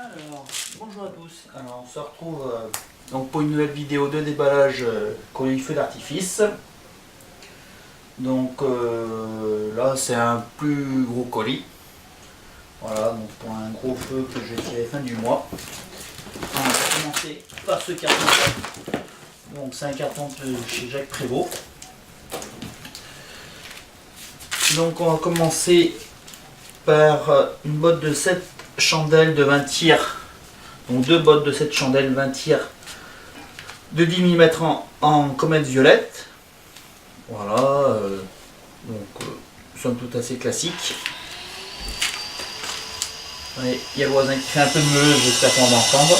Alors, bonjour à tous. Alors, on se retrouve donc pour une nouvelle vidéo de déballage colis feu d'artifice. Donc là, c'est un plus gros colis. Voilà, donc pour un gros feu que je vais tirer fin du mois. On va commencer par ce carton. Donc c'est un carton de chez Jacques Prévost. Donc on va commencer par une botte de 7 chandelles de 20 tirs. Donc deux bottes de 7 chandelles 20 tirs de 10 mm en comète violette. Voilà, somme toute assez classique. Il y a le voisin qui fait un peu de meuleuse, j'espère qu'on va entendre.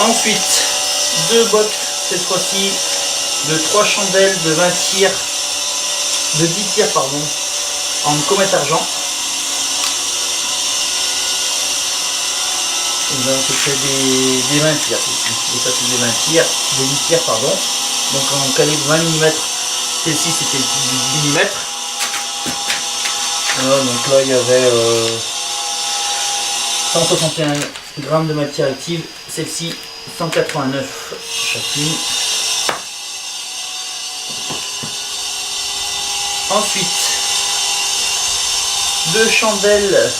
Ensuite, deux bottes, cette fois-ci, de 3 chandelles de 20 tirs, de 10 tirs pardon, en comète argent. Et là, c'était des 20 tirs ici. Et ça, c'est des 20 tirs, des 10 tirs pardon. Donc en calibre 20 mm, celle-ci c'était le 10 mm. Voilà, donc là il y avait 161 grammes de matière active, celle-ci 189 chacune. Ensuite, deux chandelles,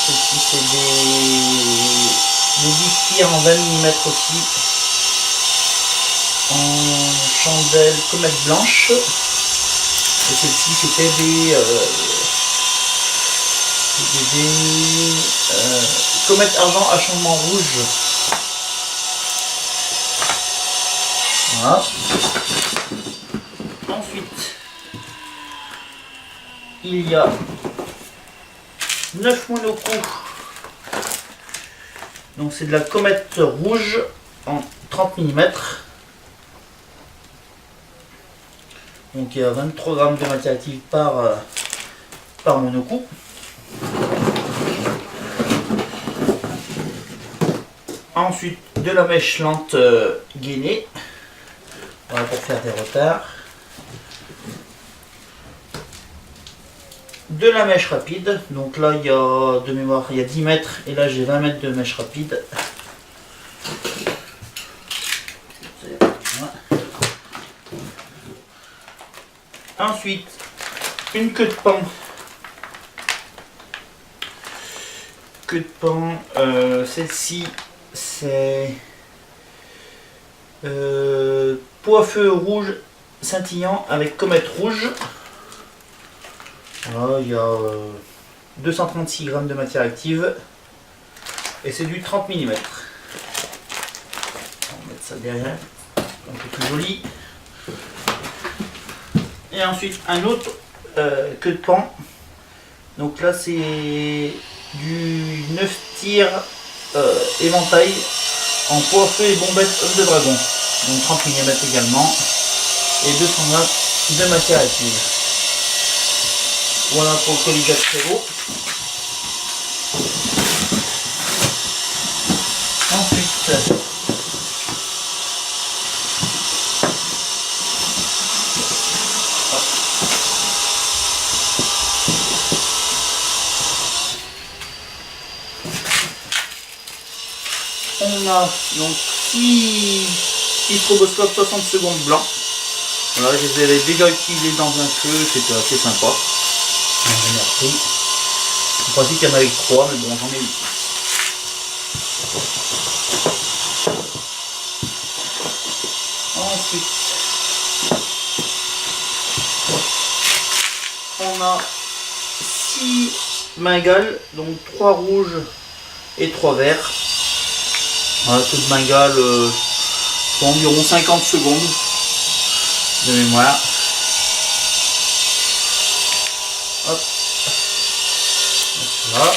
celle-ci c'est des 10 tirs en 20 mm aussi, en chandelle comète blanche. Et celle-ci c'était des comète argent achèvement rouge. Voilà. Ensuite, il y a 9 monocoups. Donc c'est de la comète rouge en 30 mm. Donc il y a 23 grammes de matière active par monocoup. Ensuite de la mèche lente gainée. Voilà, pour faire des retards. De la mèche rapide. Donc là il y a de mémoire il y a 10 mètres et là j'ai 20 mètres de mèche rapide. Ensuite, une queue de pan. Queue de pan, celle-ci, c'est pot à feu rouge scintillant avec comète rouge. Voilà, il y a 236 grammes de matière active et c'est du 30 mm. On va mettre ça derrière, un peu plus joli. Et ensuite un autre queue de pan. Donc là c'est du 9 tirs éventail en pot à feu et bombette œuf de dragon. Donc 30 mm également. Et 200 grammes de matière active. Voilà pour le colis Jacques Prévost. Ensuite, on a donc 6 stroboscopes 60 secondes blancs. Voilà, je les avais déjà utilisés dans un feu, c'était assez sympa. J'en ai repris. Je pensais qu'il y en avait 3, mais bon, j'en ai eu. Ensuite, on a 6 bengales, donc 3 rouges et 3 verts. Voilà, toute bengale pour environ 50 secondes de mémoire. Hop. Voilà.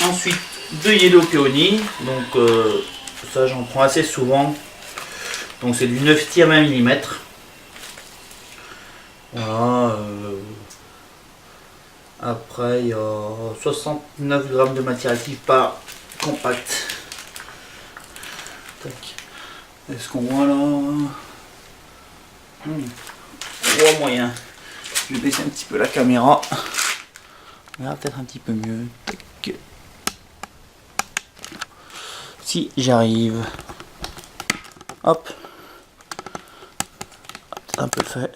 Ensuite, deux yellow peony. Donc ça j'en prends assez souvent. Donc c'est du 9 tirs 20 mm. Voilà. Après il y a 69 grammes de matière active par compact. Tac. Est-ce qu'on voit là? On voit moyen. Je vais baisser un petit peu la caméra. On verra peut-être un petit peu mieux. Tac. Si j'arrive. Hop. Peut-être un peu fait.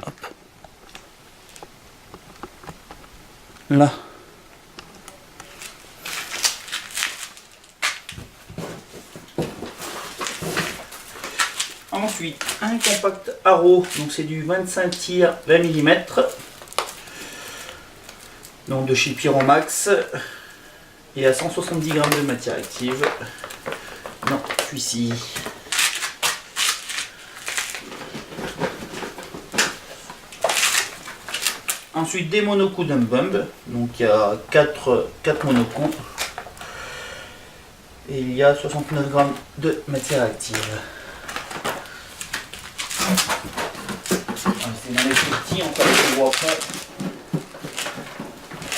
Hop. Là. Ensuite, un compact Arrow, donc c'est du 25 tirs 20 mm, donc de chez Pyromax, et à 170 g de matière active. Non, celui-ci. Ensuite, des monocoups d'un Bumb, donc il y a 4 monocoups, et il y a 69 g de matière active. C'est dans les petits, on ne voit pas.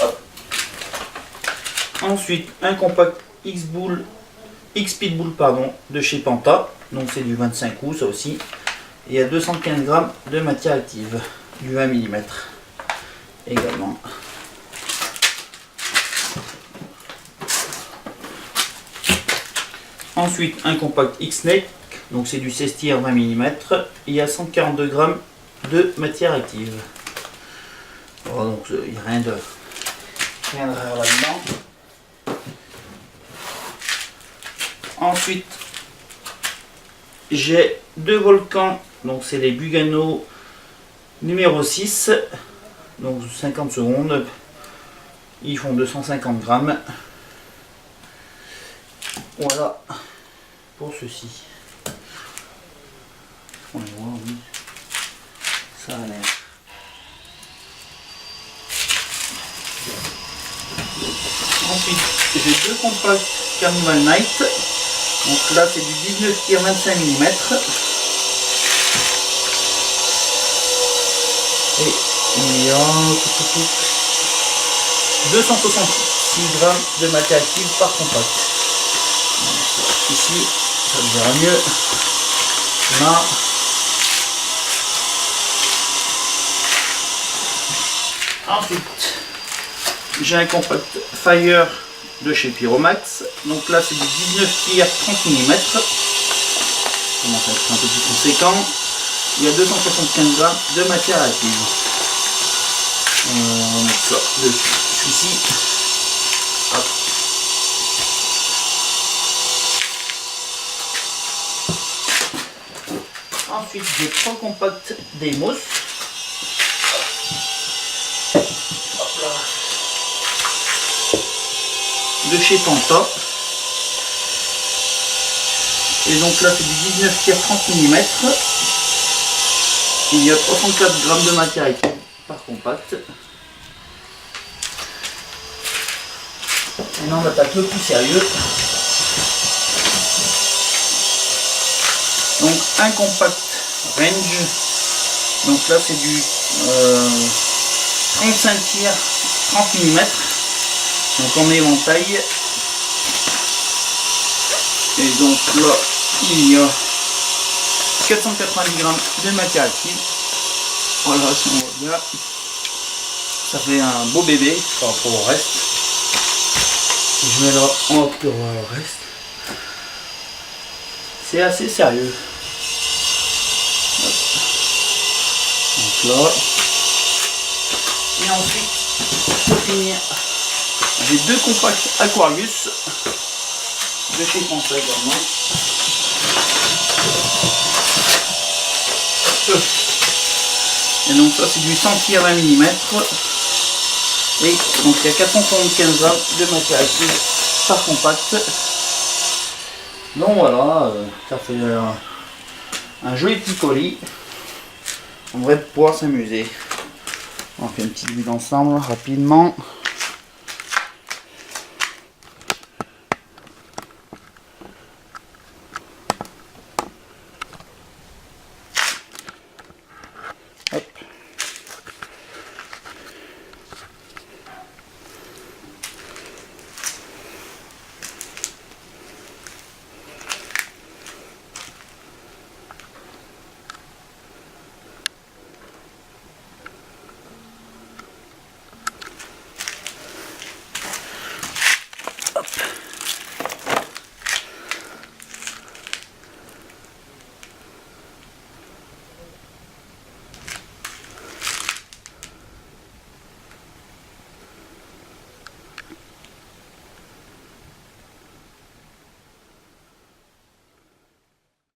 Hop. Ensuite, un compact X-Pitbull de chez Panta, donc c'est du 25 coups ça aussi. Et il y a 215 g de matière active, du 20 mm également. Ensuite, un compact X-Snake, donc c'est du 16 tirs 20 mm, il y a 142 g de matière active. Oh, donc il n'y a rien de rare là-dedans. Ensuite, j'ai 2 volcans, donc c'est les Bugano numéro 6, donc 50 secondes, ils font 250 g. Voilà pour ceci. On les voit, oui. Ça a l'air. Ensuite, j'ai 2 compacts Carnival Night. Donc là, c'est du 19 tirs 25 mm. Et il y a 266 g de matière active par compact. Donc, ici, ça me verra mieux. Là. Ensuite, j'ai un compact Fire de chez Pyromax. Donc là, c'est du 19 tirs 30 mm. Ça commence à être un peu plus conséquent. Il y a 275 g de matière active. On va mettre ça dessus. Celui-ci. Hop. Ensuite, j'ai 3 compacts Deimos. De chez Panta. Et donc là c'est du 19 tirs 30 mm. Il y a 304 g de matière active par compact. Maintenant on attaque le plus sérieux. Donc un compact range. Donc là c'est du 35 tirs 30 mm. Donc en éventail. Et donc là il y a 490 g de matière active. Voilà, si on voit bien, ça fait un beau bébé par rapport au reste. Si je mets là en haut pour voir le reste, c'est assez sérieux. Donc là, et ensuite pour finir, j'ai 2 compacts Aquarius de chez Panta également. Et donc ça c'est du 100 tirs 20 mm. Et donc il y a 475 g de matière active par compact. Donc voilà, ça fait un joli petit colis. On devrait pouvoir s'amuser. On fait une petite vue d'ensemble rapidement.